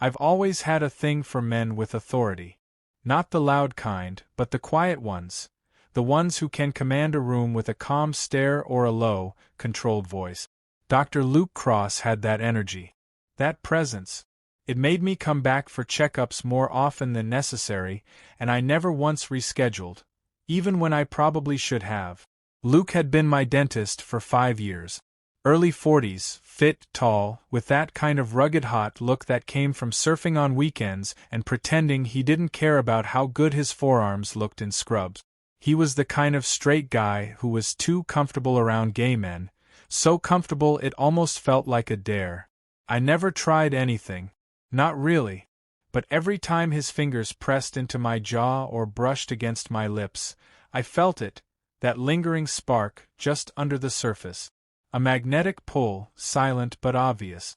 I've always had a thing for men with authority. Not the loud kind, but the quiet ones. The ones who can command a room with a calm stare or a low, controlled voice. Dr. Luke Cross had that energy. That presence. It made me come back for checkups more often than necessary, and I never once rescheduled, even when I probably should have. Luke had been my dentist for 5 years. Early 40s, fit, tall, with that kind of rugged hot look that came from surfing on weekends and pretending he didn't care about how good his forearms looked in scrubs. He was the kind of straight guy who was too comfortable around gay men, so comfortable it almost felt like a dare. I never tried anything. Not really. But every time his fingers pressed into my jaw or brushed against my lips, I felt it, that lingering spark just under the surface. A magnetic pull, silent but obvious.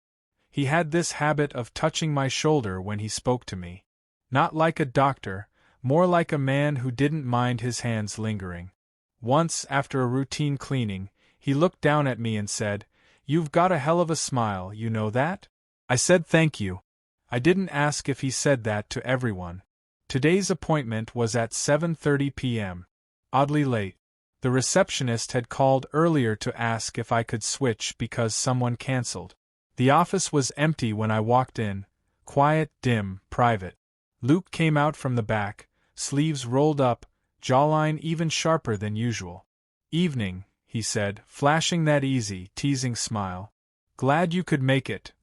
He had this habit of touching my shoulder when he spoke to me. Not like a doctor, more like a man who didn't mind his hands lingering. Once, after a routine cleaning, he looked down at me and said, "You've got a hell of a smile, you know that?" I said thank you. I didn't ask if he said that to everyone. Today's appointment was at 7:30 p.m. Oddly late. The receptionist had called earlier to ask if I could switch because someone cancelled. The office was empty when I walked in, quiet, dim, private. Luke came out from the back, sleeves rolled up, jawline even sharper than usual. "Evening," he said, flashing that easy, teasing smile. "Glad you could make it."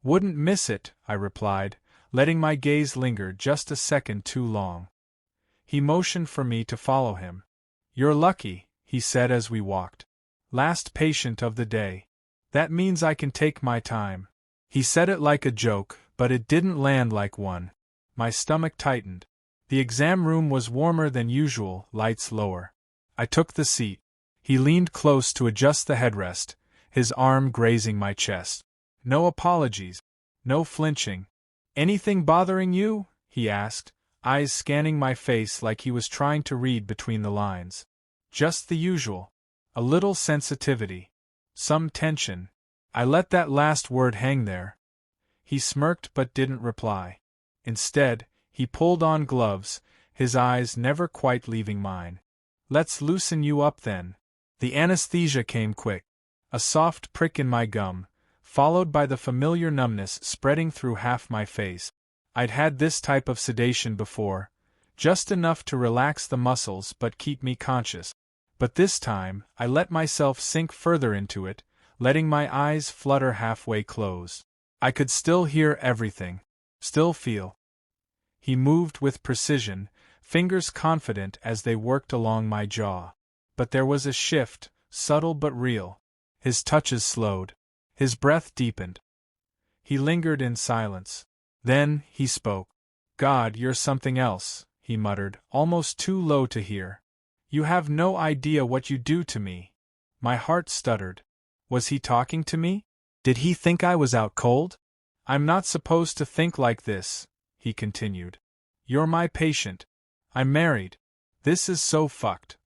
"Wouldn't miss it," I replied, letting my gaze linger just a second too long. He motioned for me to follow him. "You're lucky," he said as we walked. "Last patient of the day. That means I can take my time." He said it like a joke, but it didn't land like one. My stomach tightened. The exam room was warmer than usual, lights lower. I took the seat. He leaned close to adjust the headrest, his arm grazing my chest. "No apologies. No flinching. Anything bothering you?" he asked, eyes scanning my face like he was trying to read between the lines. "Just the usual. A little sensitivity. Some tension." I let that last word hang there. He smirked but didn't reply. Instead, he pulled on gloves, his eyes never quite leaving mine. "Let's loosen you up then." The anesthesia came quick. A soft prick in my gum, followed by the familiar numbness spreading through half my face. I'd had this type of sedation before, just enough to relax the muscles but keep me conscious. But this time, I let myself sink further into it, letting my eyes flutter halfway closed. I could still hear everything, still feel. He moved with precision, fingers confident as they worked along my jaw. But there was a shift, subtle but real. His touches slowed. His breath deepened. He lingered in silence. Then, he spoke. "God, you're something else," he muttered, almost too low to hear. "You have no idea what you do to me." My heart stuttered. Was he talking to me? Did he think I was out cold? "I'm not supposed to think like this," he continued. "You're my patient. I'm married. This is so fucked."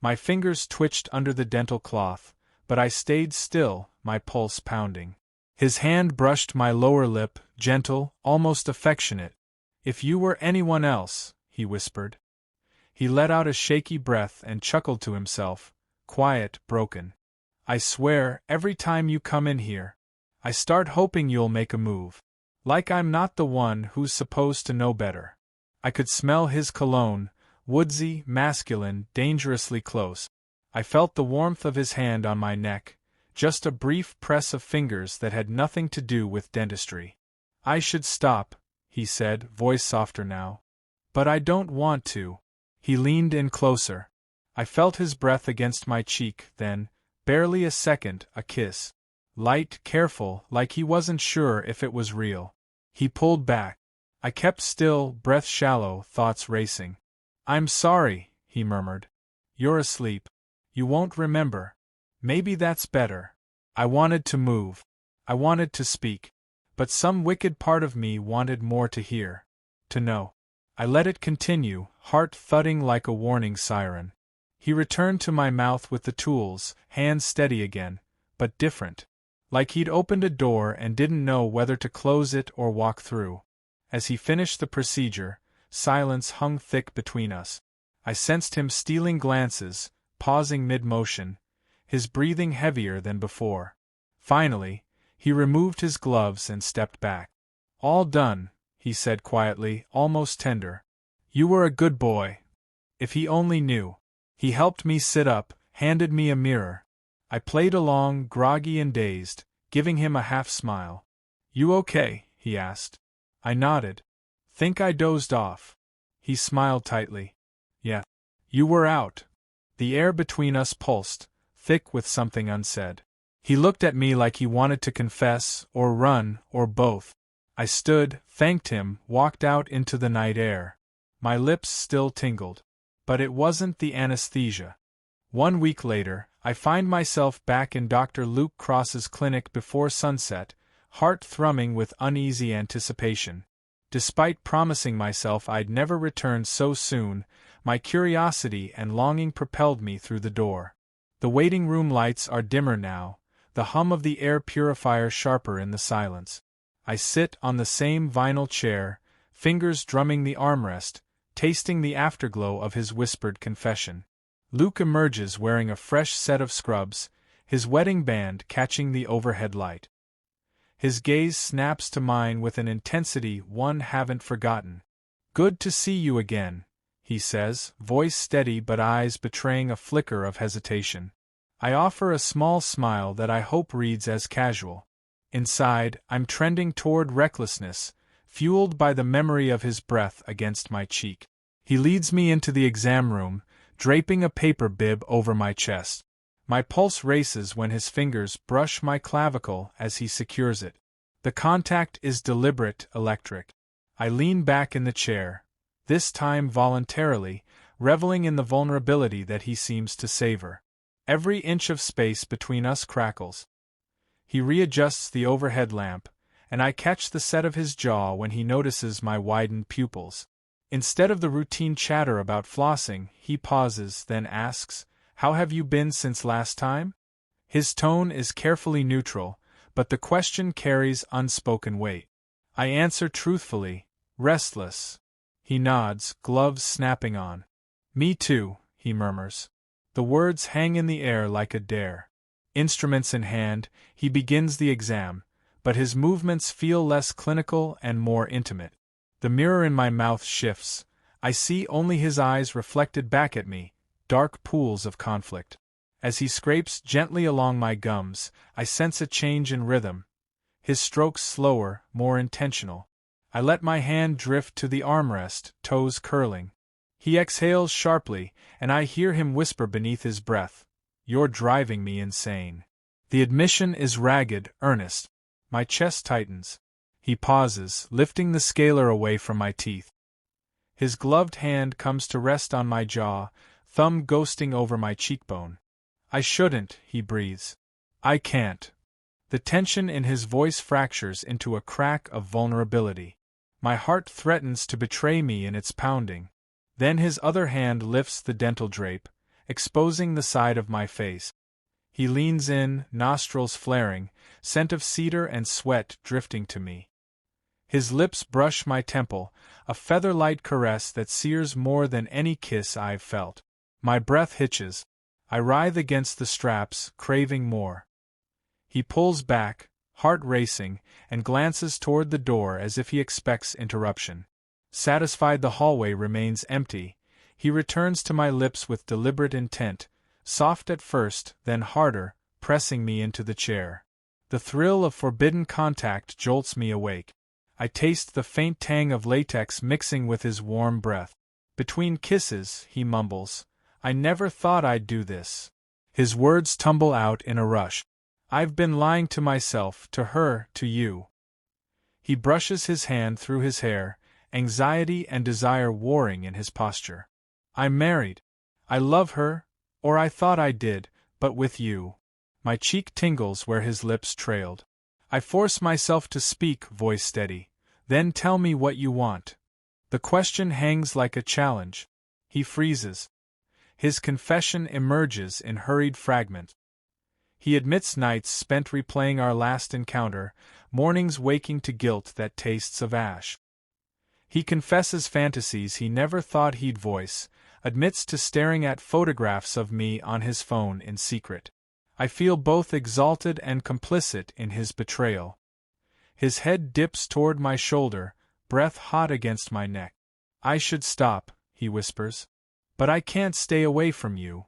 My fingers twitched under the dental cloth, but I stayed still, my pulse pounding. His hand brushed my lower lip, gentle, almost affectionate. "If you were anyone else," he whispered. He let out a shaky breath and chuckled to himself, quiet, broken. "I swear, every time you come in here, I start hoping you'll make a move. Like I'm not the one who's supposed to know better." I could smell his cologne, woodsy, masculine, dangerously close. I felt the warmth of his hand on my neck, just a brief press of fingers that had nothing to do with dentistry. "I should stop," he said, voice softer now. "But I don't want to." He leaned in closer. I felt his breath against my cheek, then, barely a second, a kiss. Light, careful, like he wasn't sure if it was real. He pulled back. I kept still, breath shallow, thoughts racing. "I'm sorry," he murmured. "You're asleep. You won't remember." Maybe that's better. I wanted to move. I wanted to speak. But some wicked part of me wanted more to hear. To know. I let it continue, heart thudding like a warning siren. He returned to my mouth with the tools, hands steady again, but different. Like he'd opened a door and didn't know whether to close it or walk through. As he finished the procedure, silence hung thick between us. I sensed him stealing glances, pausing mid-motion, his breathing heavier than before. Finally, he removed his gloves and stepped back. "All done," he said quietly, almost tender. "You were a good boy." If he only knew. He helped me sit up, handed me a mirror. I played along, groggy and dazed, giving him a half-smile. "You okay?" he asked. I nodded. "Think I dozed off." He smiled tightly. "Yeah. You were out." The air between us pulsed, thick with something unsaid. He looked at me like he wanted to confess, or run, or both. I stood, thanked him, walked out into the night air. My lips still tingled. But it wasn't the anesthesia. 1 week later, I find myself back in Dr. Luke Cross's clinic before sunset, heart thrumming with uneasy anticipation. Despite promising myself I'd never return so soon, my curiosity and longing propelled me through the door. The waiting room lights are dimmer now, the hum of the air purifier sharper in the silence. I sit on the same vinyl chair, fingers drumming the armrest, tasting the afterglow of his whispered confession. Luke emerges wearing a fresh set of scrubs, his wedding band catching the overhead light. His gaze snaps to mine with an intensity one haven't forgotten. "Good to see you again," he says, voice steady but eyes betraying a flicker of hesitation. I offer a small smile that I hope reads as casual. Inside, I'm trending toward recklessness, fueled by the memory of his breath against my cheek. He leads me into the exam room, draping a paper bib over my chest. My pulse races when his fingers brush my clavicle as he secures it. The contact is deliberate, electric. I lean back in the chair, this time voluntarily, reveling in the vulnerability that he seems to savor. Every inch of space between us crackles. He readjusts the overhead lamp, and I catch the set of his jaw when he notices my widened pupils. Instead of the routine chatter about flossing, he pauses, then asks, "How have you been since last time?" His tone is carefully neutral, but the question carries unspoken weight. I answer truthfully, "Restless." He nods, gloves snapping on. "Me too," he murmurs. The words hang in the air like a dare. Instruments in hand, he begins the exam, but his movements feel less clinical and more intimate. The mirror in my mouth shifts. I see only his eyes reflected back at me, dark pools of conflict. As he scrapes gently along my gums, I sense a change in rhythm. His strokes slower, more intentional. I let my hand drift to the armrest, toes curling. He exhales sharply, and I hear him whisper beneath his breath, "You're driving me insane." The admission is ragged, earnest. My chest tightens. He pauses, lifting the scaler away from my teeth. His gloved hand comes to rest on my jaw, thumb ghosting over my cheekbone. "I shouldn't," he breathes. "I can't." The tension in his voice fractures into a crack of vulnerability. My heart threatens to betray me in its pounding. Then his other hand lifts the dental drape, exposing the side of my face. He leans in, nostrils flaring, scent of cedar and sweat drifting to me. His lips brush my temple, a feather-light caress that sears more than any kiss I've felt. My breath hitches. I writhe against the straps, craving more. He pulls back, heart racing, and glances toward the door as if he expects interruption. Satisfied the hallway remains empty, he returns to my lips with deliberate intent, soft at first, then harder, pressing me into the chair. The thrill of forbidden contact jolts me awake. I taste the faint tang of latex mixing with his warm breath. Between kisses, he mumbles, "I never thought I'd do this." His words tumble out in a rush. "I've been lying to myself, to her, to you." He brushes his hand through his hair, anxiety and desire warring in his posture. "I'm married. I love her, or I thought I did, but with you." My cheek tingles where his lips trailed. I force myself to speak, voice steady. "Then tell me what you want." The question hangs like a challenge. He freezes. His confession emerges in hurried fragments. He admits nights spent replaying our last encounter, mornings waking to guilt that tastes of ash. He confesses fantasies he never thought he'd voice, admits to staring at photographs of me on his phone in secret. I feel both exalted and complicit in his betrayal. His head dips toward my shoulder, breath hot against my neck. I should stop, he whispers. But I can't stay away from you.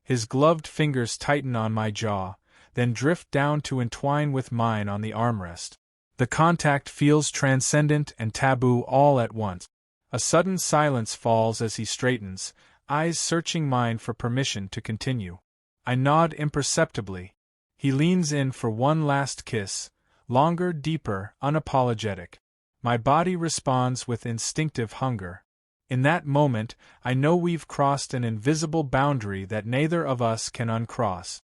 His gloved fingers tighten on my jaw, then drift down to entwine with mine on the armrest. The contact feels transcendent and taboo all at once. A sudden silence falls as he straightens, eyes searching mine for permission to continue. I nod imperceptibly. He leans in for one last kiss, longer, deeper, unapologetic. My body responds with instinctive hunger. In that moment, I know we've crossed an invisible boundary that neither of us can uncross.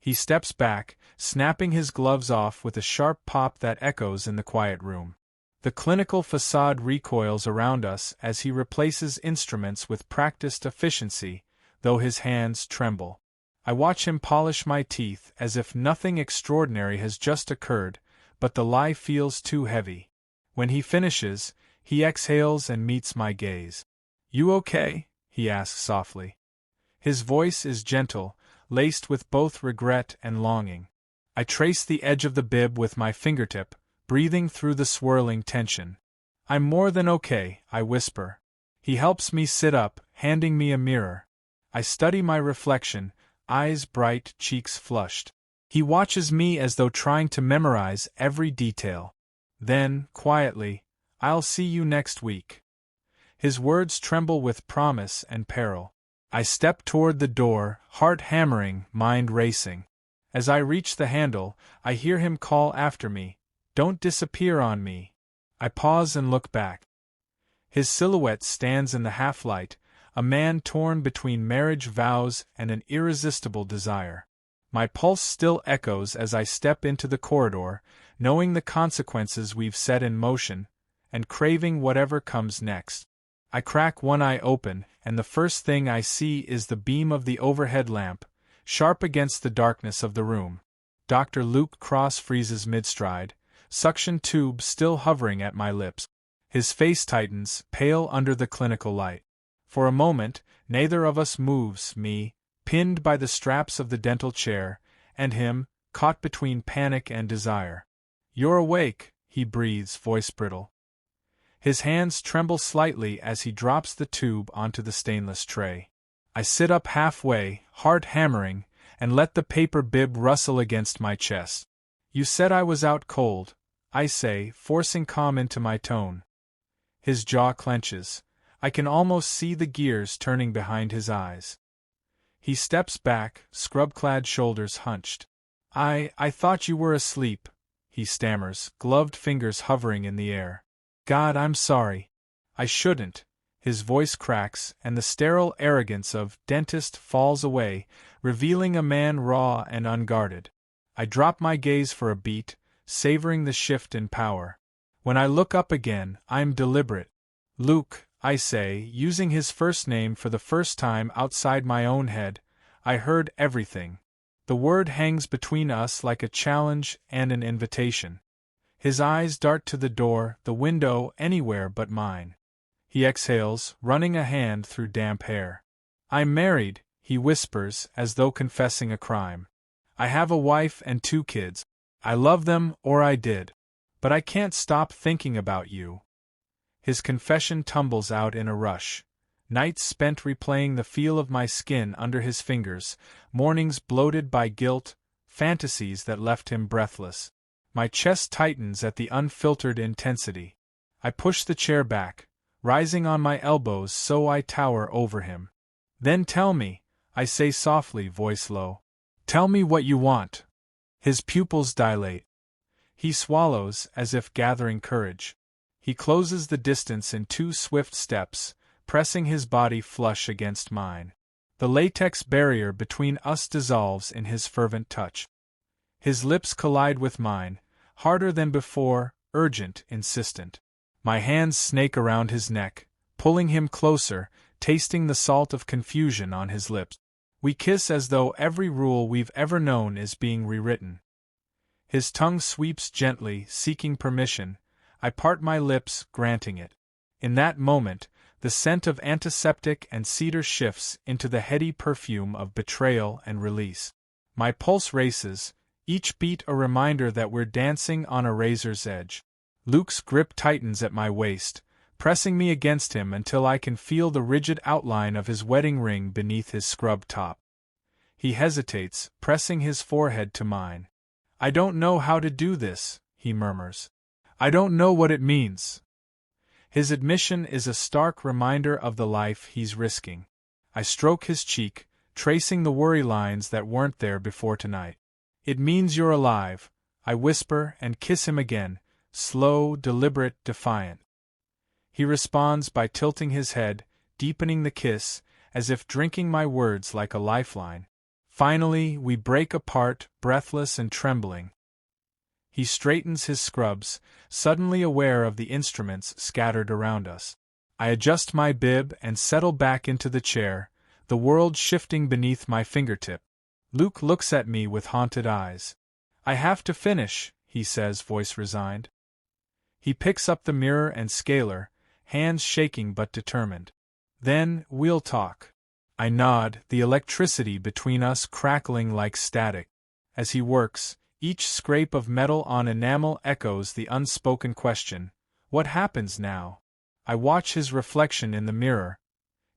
He steps back, snapping his gloves off with a sharp pop that echoes in the quiet room. The clinical facade recoils around us as he replaces instruments with practiced efficiency, though his hands tremble. I watch him polish my teeth as if nothing extraordinary has just occurred, but the lie feels too heavy. When he finishes, he exhales and meets my gaze. "You okay?" he asks softly. His voice is gentle, laced with both regret and longing. I trace the edge of the bib with my fingertip, breathing through the swirling tension. "I'm more than okay," I whisper. He helps me sit up, handing me a mirror. I study my reflection, eyes bright, cheeks flushed. He watches me as though trying to memorize every detail. Then, quietly, "I'll see you next week." His words tremble with promise and peril. I step toward the door, heart hammering, mind racing. As I reach the handle, I hear him call after me, "Don't disappear on me." I pause and look back. His silhouette stands in the half-light, a man torn between marriage vows and an irresistible desire. My pulse still echoes as I step into the corridor, knowing the consequences we've set in motion, and craving whatever comes next. I crack one eye open, and the first thing I see is the beam of the overhead lamp, sharp against the darkness of the room. Dr. Luke Cross freezes mid-stride, suction tube still hovering at my lips. His face tightens, pale under the clinical light. For a moment, neither of us moves, me, pinned by the straps of the dental chair, and him, caught between panic and desire. "You're awake," he breathes, voice brittle. His hands tremble slightly as he drops the tube onto the stainless tray. I sit up halfway, heart hammering, and let the paper bib rustle against my chest. "You said I was out cold," I say, forcing calm into my tone. His jaw clenches. I can almost see the gears turning behind his eyes. He steps back, scrub-clad shoulders hunched. I thought you were asleep," he stammers, gloved fingers hovering in the air. "God, I'm sorry. I shouldn't." His voice cracks, and the sterile arrogance of dentist falls away, revealing a man raw and unguarded. I drop my gaze for a beat, savoring the shift in power. When I look up again, I'm deliberate. "Luke," I say, using his first name for the first time outside my own head, "I heard everything." The word hangs between us like a challenge and an invitation. His eyes dart to the door, the window, anywhere but mine. He exhales, running a hand through damp hair. "I'm married," he whispers, as though confessing a crime. "I have a wife and 2 kids. I love them, or I did. But I can't stop thinking about you." His confession tumbles out in a rush. Nights spent replaying the feel of my skin under his fingers, mornings bloated by guilt, fantasies that left him breathless. My chest tightens at the unfiltered intensity. I push the chair back, rising on my elbows so I tower over him. "Then tell me," I say softly, voice low. "Tell me what you want." His pupils dilate. He swallows, as if gathering courage. He closes the distance in 2 swift steps, pressing his body flush against mine. The latex barrier between us dissolves in his fervent touch. His lips collide with mine, harder than before, urgent, insistent. My hands snake around his neck, pulling him closer, tasting the salt of confusion on his lips. We kiss as though every rule we've ever known is being rewritten. His tongue sweeps gently, seeking permission. I part my lips, granting it. In that moment, the scent of antiseptic and cedar shifts into the heady perfume of betrayal and release. My pulse races, each beat a reminder that we're dancing on a razor's edge. Luke's grip tightens at my waist, pressing me against him until I can feel the rigid outline of his wedding ring beneath his scrub top. He hesitates, pressing his forehead to mine. "I don't know how to do this," he murmurs. "I don't know what it means." His admission is a stark reminder of the life he's risking. I stroke his cheek, tracing the worry lines that weren't there before tonight. "It means you're alive," I whisper and kiss him again, slow, deliberate, defiant. He responds by tilting his head, deepening the kiss, as if drinking my words like a lifeline. Finally, we break apart, breathless and trembling. He straightens his scrubs, suddenly aware of the instruments scattered around us. I adjust my bib and settle back into the chair, the world shifting beneath my fingertip. Luke looks at me with haunted eyes. "I have to finish," he says, voice resigned. He picks up the mirror and scaler, hands shaking but determined. "Then, we'll talk." I nod, the electricity between us crackling like static. As he works, each scrape of metal on enamel echoes the unspoken question, "What happens now?" I watch his reflection in the mirror,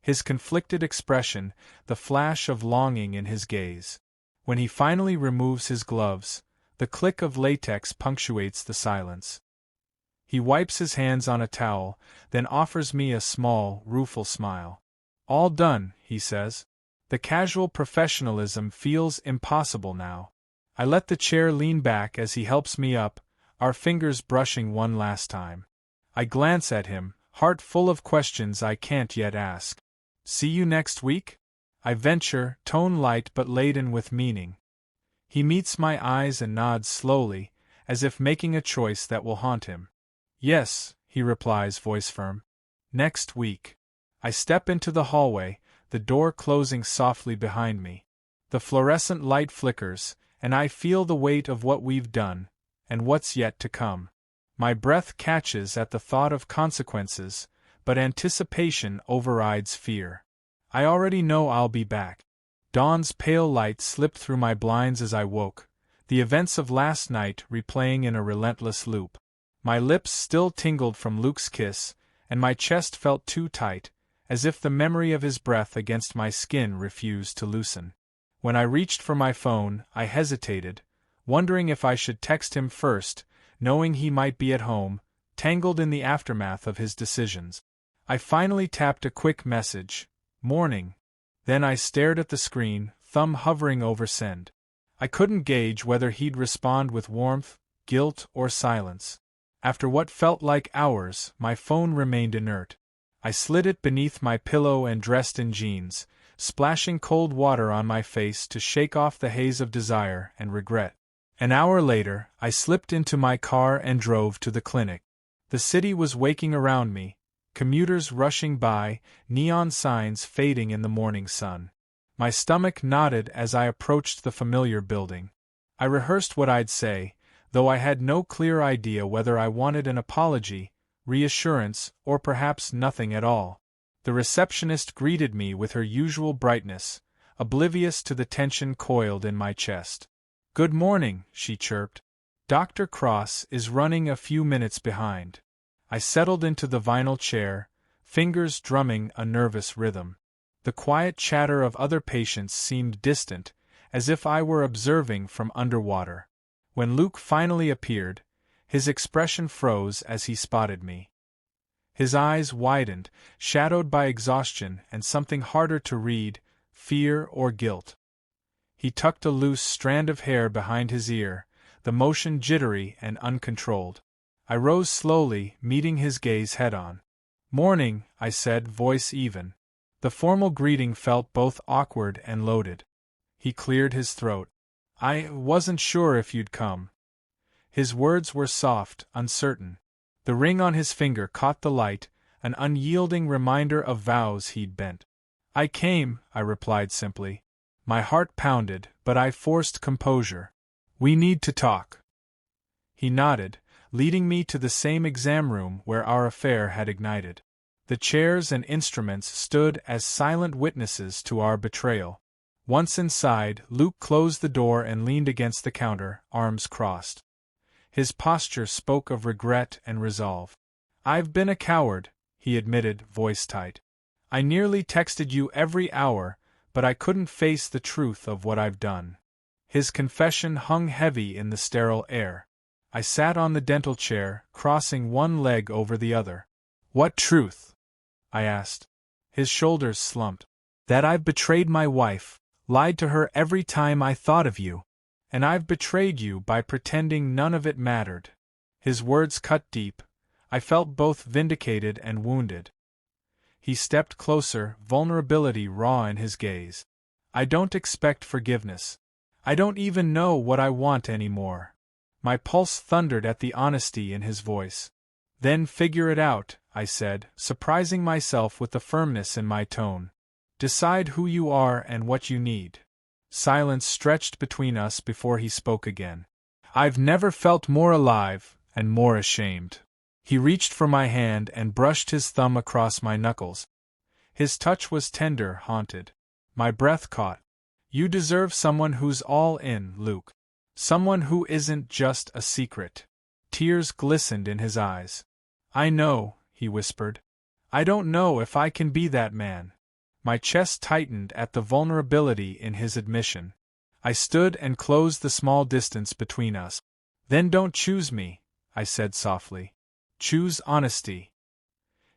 his conflicted expression, the flash of longing in his gaze. When he finally removes his gloves, the click of latex punctuates the silence. He wipes his hands on a towel, then offers me a small, rueful smile. "All done," he says. The casual professionalism feels impossible now. I let the chair lean back as he helps me up, our fingers brushing one last time. I glance at him, heart full of questions I can't yet ask. "See you next week?" I venture, tone light but laden with meaning. He meets my eyes and nods slowly, as if making a choice that will haunt him. "Yes," he replies, voice firm. "Next week." I step into the hallway, the door closing softly behind me. The fluorescent light flickers, and I feel the weight of what we've done, and what's yet to come. My breath catches at the thought of consequences, but anticipation overrides fear. I already know I'll be back. Dawn's pale light slipped through my blinds as I woke, the events of last night replaying in a relentless loop. My lips still tingled from Luke's kiss, and my chest felt too tight, as if the memory of his breath against my skin refused to loosen. When I reached for my phone, I hesitated, wondering if I should text him first, knowing he might be at home, tangled in the aftermath of his decisions. I finally tapped a quick message, "Morning." Then I stared at the screen, thumb hovering over send. I couldn't gauge whether he'd respond with warmth, guilt, or silence. After what felt like hours, my phone remained inert. I slid it beneath my pillow and dressed in jeans, splashing cold water on my face to shake off the haze of desire and regret. An hour later, I slipped into my car and drove to the clinic. The city was waking around me, commuters rushing by, neon signs fading in the morning sun. My stomach knotted as I approached the familiar building. I rehearsed what I'd say, though I had no clear idea whether I wanted an apology, reassurance, or perhaps nothing at all. The receptionist greeted me with her usual brightness, oblivious to the tension coiled in my chest. "Good morning," she chirped. "Dr. Cross is running a few minutes behind." I settled into the vinyl chair, fingers drumming a nervous rhythm. The quiet chatter of other patients seemed distant, as if I were observing from underwater. When Luke finally appeared, his expression froze as he spotted me. His eyes widened, shadowed by exhaustion and something harder to read, fear or guilt. He tucked a loose strand of hair behind his ear, the motion jittery and uncontrolled. I rose slowly, meeting his gaze head-on. "Morning," I said, voice even. The formal greeting felt both awkward and loaded. He cleared his throat. "I wasn't sure if you'd come." His words were soft, uncertain. The ring on his finger caught the light, an unyielding reminder of vows he'd bent. "I came," I replied simply. My heart pounded, but I forced composure. "We need to talk." He nodded, leading me to the same exam room where our affair had ignited. The chairs and instruments stood as silent witnesses to our betrayal. Once inside, Luke closed the door and leaned against the counter, arms crossed. His posture spoke of regret and resolve. "I've been a coward," he admitted, voice tight. "I nearly texted you every hour, but I couldn't face the truth of what I've done." His confession hung heavy in the sterile air. I sat on the dental chair, crossing one leg over the other. "What truth?" I asked. His shoulders slumped. "That I've betrayed my wife, lied to her every time I thought of you. And I've betrayed you by pretending none of it mattered." His words cut deep. I felt both vindicated and wounded. He stepped closer, vulnerability raw in his gaze. "I don't expect forgiveness. I don't even know what I want anymore." My pulse thundered at the honesty in his voice. "Then figure it out," I said, surprising myself with the firmness in my tone. "Decide who you are and what you need." Silence stretched between us before he spoke again. "I've never felt more alive, and more ashamed." He reached for my hand and brushed his thumb across my knuckles. His touch was tender, haunted. My breath caught. "You deserve someone who's all in, Luke. Someone who isn't just a secret." Tears glistened in his eyes. "I know," he whispered. "I don't know if I can be that man." My chest tightened at the vulnerability in his admission. I stood and closed the small distance between us. "Then don't choose me," I said softly. "Choose honesty."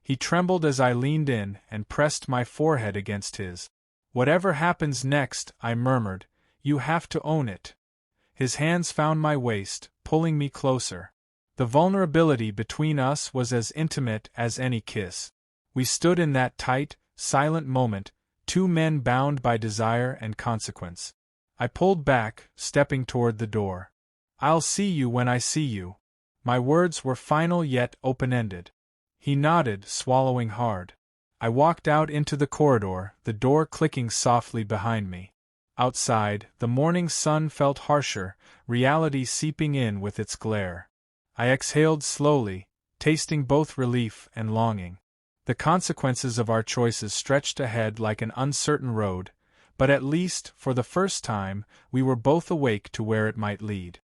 He trembled as I leaned in and pressed my forehead against his. "Whatever happens next," I murmured, "you have to own it." His hands found my waist, pulling me closer. The vulnerability between us was as intimate as any kiss. We stood in that tight, silent moment, two men bound by desire and consequence. I pulled back, stepping toward the door. "I'll see you when I see you." My words were final yet open-ended. He nodded, swallowing hard. I walked out into the corridor, the door clicking softly behind me. Outside, the morning sun felt harsher, reality seeping in with its glare. I exhaled slowly, tasting both relief and longing. The consequences of our choices stretched ahead like an uncertain road, but at least, for the first time, we were both awake to where it might lead.